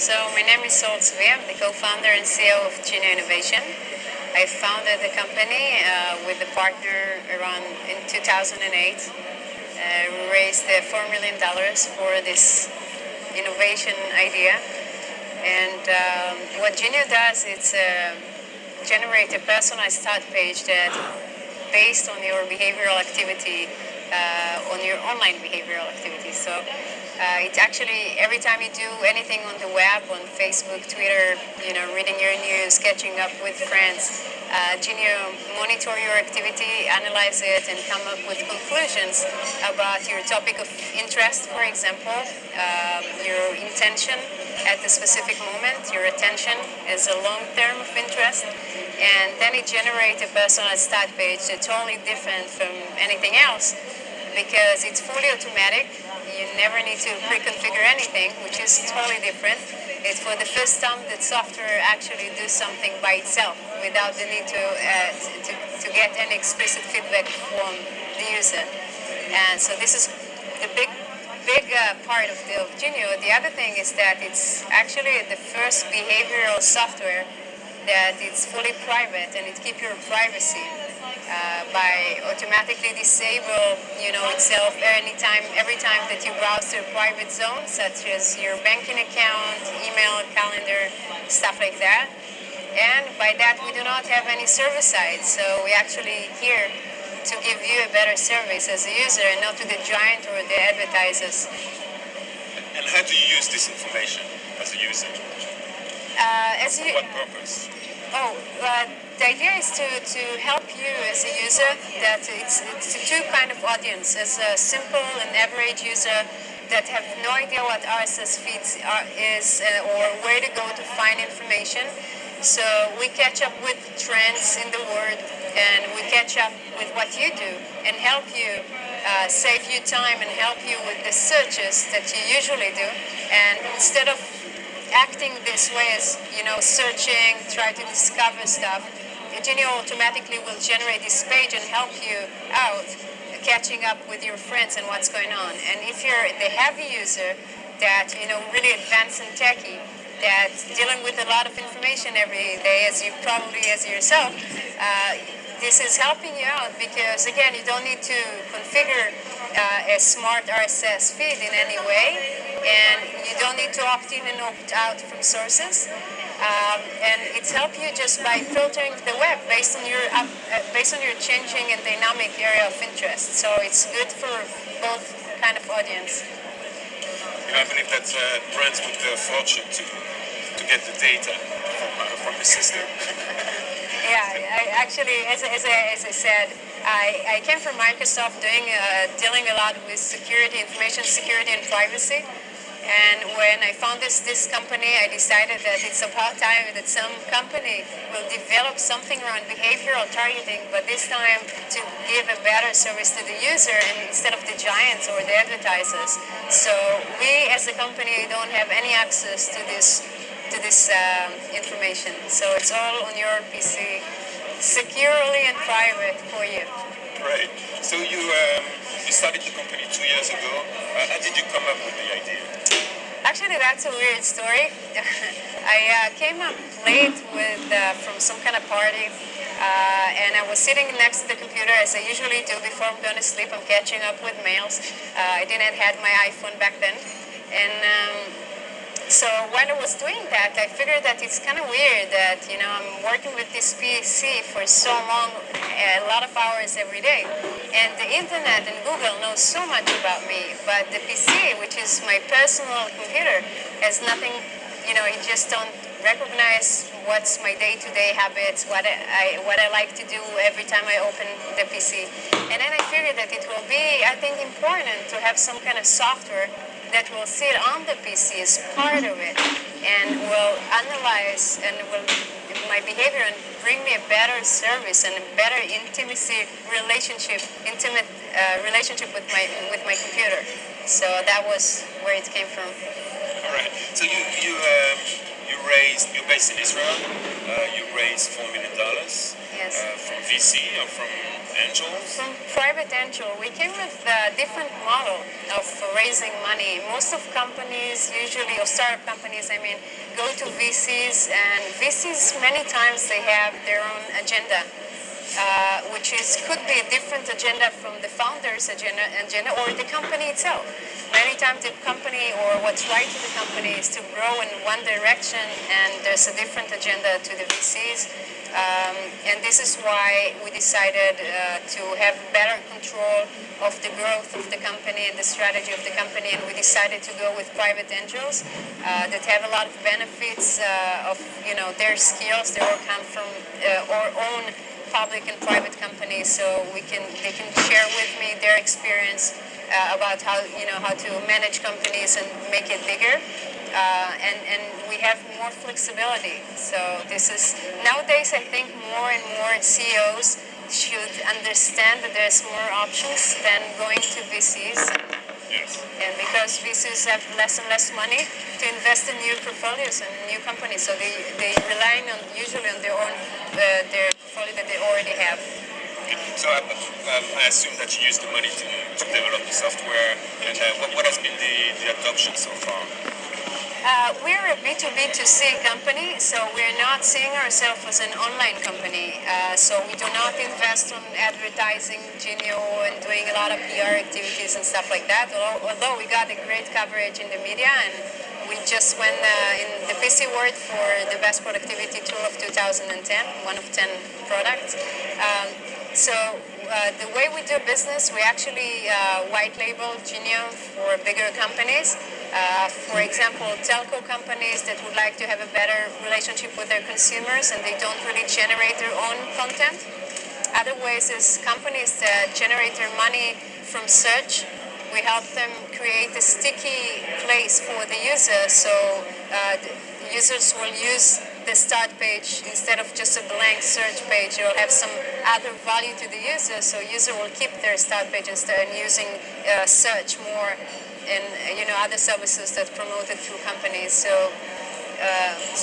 So my name is Tzvi. I'm the co-founder and CEO of Genieo Innovation. I founded the company with a partner around in 2008. We raised $4 million for this innovation idea. And what Genieo does is generate a personalized start page that, based on your behavioral activity, on your online behavioral activity. So it's actually every time you do anything on the web, on Facebook, Twitter, reading your news, catching up with friends, Genieo monitor your activity, analyze it, and come up with conclusions about your topic of interest, for example, your intention at the specific moment, your attention is a long term of interest, and then it generates a personalized start page that's totally different from anything else because it's fully automatic. You never need to pre-configure anything, which is totally different. It's for the first time that software actually does something by itself without the need to get any explicit feedback from the user. And so this is the big part of Genieo. The other thing is that it's actually the first behavioral software that it's fully private and it keeps your privacy by automatically disable itself every time that you browse to a private zone, such as your banking account, email, calendar, stuff like that. And by that, we do not have any service side, so we actually here to give you a better service as a user and not to the giant or the advertisers. And how do you use this information as a user? For what purpose? The idea is to help you as a user. That it's two kind of audience: as a simple and average user that have no idea what RSS feeds is or where to go to find information. So we catch up with trends in the world, and we catch up with what you do and help you save you time and help you with the searches that you usually do. And instead of acting this way as searching, try to discover stuff, Genieo automatically will generate this page and help you out catching up with your friends and what's going on. And if you're the heavy user that really advanced and techy, that's dealing with a lot of information every day, as yourself, this is helping you out because, again, you don't need to configure a smart RSS feed in any way, and you don't need to opt in and opt out from sources. And it's helped you just by filtering the web based on your changing and dynamic area of interest. So it's good for both kind of audience. I believe that brands would fortune to get the data from the system. Yeah, actually, as I said, I came from Microsoft dealing a lot with security, information security, and privacy. And when I found this company, I decided that it's about time that some company will develop something around behavioral targeting, but this time to give a better service to the user and instead of the giants or the advertisers. So we, as a company, don't have any access to this information. So it's all on your PC, securely and private for you. Right. So you started the company 2 years ago. How did you come up with the idea? Actually, that's a weird story. I came up late from some kind of party, and I was sitting next to the computer as I usually do before I'm going to sleep. I'm catching up with mails. I didn't have my iPhone back then, and so while I was doing that, I figured that it's kind of weird that I'm working with this PC for so long, a lot of hours every day, and the internet and Google knows so much about me, but the PC, which is my personal computer, has nothing. It just don't recognize what's my day-to-day habits, what I like to do every time I open the PC, and then I figured that it will be, I think, important to have some kind of software that will sit on the PC as part of it and will analyze and will my behavior and bring me a better service and a better intimate relationship with my computer. So that was where it came from. All right. So you're based in Israel. You raised $4 million. Yes. From VC or from angels? From private angel, we came with a different model of raising money. Most of companies, usually, or startup companies, I mean, go to VCs, and VCs many times they have their own agenda, which could be a different agenda from the founder's agenda or the company itself. Many times the company or what's right to the company is to grow in one direction, and there's a different agenda to the VCs. And this is why we decided to have better control of the growth of the company and the strategy of the company, and we decided to go with private angels that have a lot of benefits of their skills. They all come from our own public and private companies, so they can share with me their experience about how to manage companies and make it bigger. And we have more flexibility. So this is nowadays I think more and more CEOs should understand that there's more options than going to VCs. Yes. And because VCs have less and less money to invest in new portfolios and new companies, so they rely usually on their own their portfolio that they already have. So I assume that you use the money to develop the software. And what has been the adoption so far? We're a B2B2C company, so we're not seeing ourselves as an online company. So we do not invest on advertising Genieo and doing a lot of PR activities and stuff like that. Although we got a great coverage in the media, and we just won in the PC Award for the best productivity tool of 2010, one of 10 products. The way we do business, we actually white label Genieo for bigger companies. For example, telco companies that would like to have a better relationship with their consumers and they don't really generate their own content. Other ways is companies that generate their money from search. We help them create a sticky place for the user, so the users will use the start page instead of just a blank search page. It will have some other value to the user, so user will keep their start page instead of using search more and other services that promoted through companies. So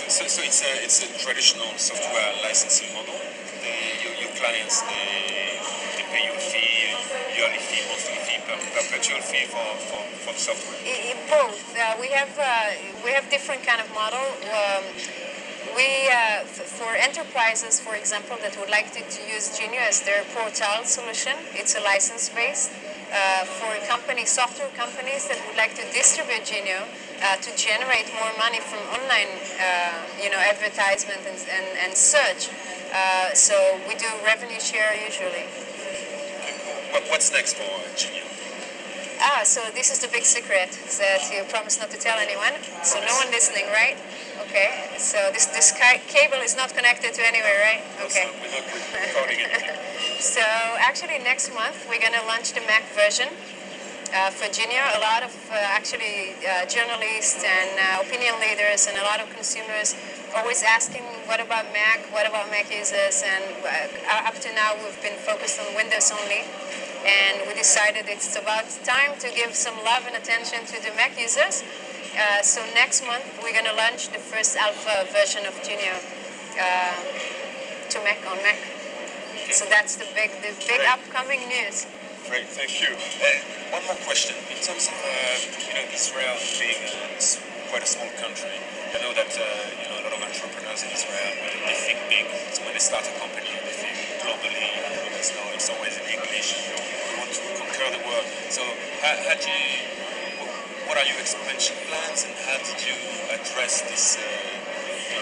it's a traditional software licensing model. Your clients they pay you a fee, yearly fee, monthly fee, perpetual fee for the software. Both. We have different kind of model. For enterprises, for example, that would like to use Genieo as their portal solution, it's a license based. For software companies that would like to distribute Genieo to generate more money from online, advertisement and search. So we do revenue share usually. What's next for Genieo? So this is the big secret that you promise not to tell anyone. So no one listening, right? Okay. So this cable is not connected to anywhere, right? Okay. So we're not recording anything. So actually next month we're going to launch the Mac version for Genieo. A lot of journalists and opinion leaders and a lot of consumers always asking, what about Mac? What about Mac users? And up to now we've been focused on Windows only. And we decided it's about time to give some love and attention to the Mac users. So next month we're going to launch the first alpha version of Genieo to Mac on Mac. So that's the big upcoming news. Great, thank you. One more question. In terms of Israel being quite a small country, I know that a lot of entrepreneurs in Israel they think big. So when they start a company, they think globally. It's always in English. They want to conquer the world. So what are your expansion plans, and how did you address this?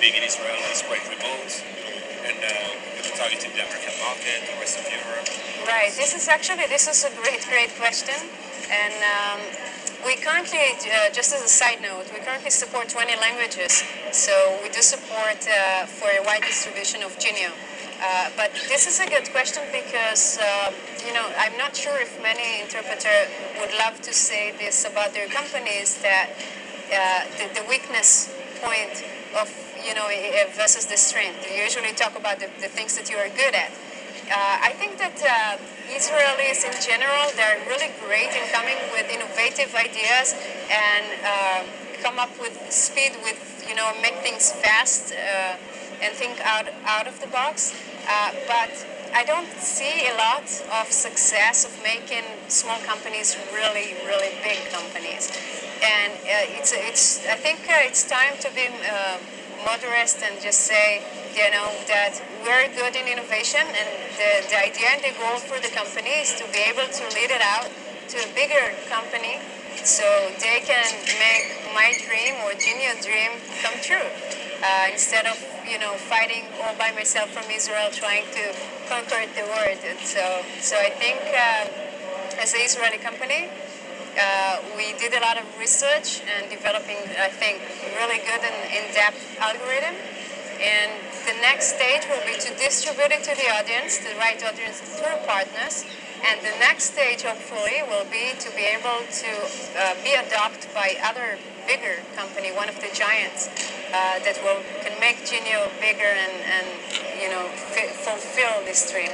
Being in Israel is quite remote, and targeting the American market, the rest of Europe. Right. This is a great question, and we currently, just as a side note, we currently support 20 languages. So we do support for a wide distribution of Genieo. But this is a good question because I'm not sure if many interpreters would love to say this about their companies, that the weakness point of versus the strength. You usually talk about the things that you are good at. I think that Israelis in general, they're really great in coming with innovative ideas and come up with speed with, make things fast and think out of the box. But I don't see a lot of success of making small companies really, really big companies. And I think it's time to be moderate and just say, that we're good in innovation, and the idea and the goal for the company is to be able to lead it out to a bigger company so they can make my dream or Genio dream come true. Instead of fighting all by myself from Israel, trying to conquer the world. And so I think as an Israeli company, we did a lot of research and developing, I think, really good and in-depth algorithm. And the next stage will be to distribute it to the audience, the right audience through partners. And the next stage, hopefully, will be to be able to be adopted by other bigger company, one of the giants, that can make Genio bigger and fulfill this dream.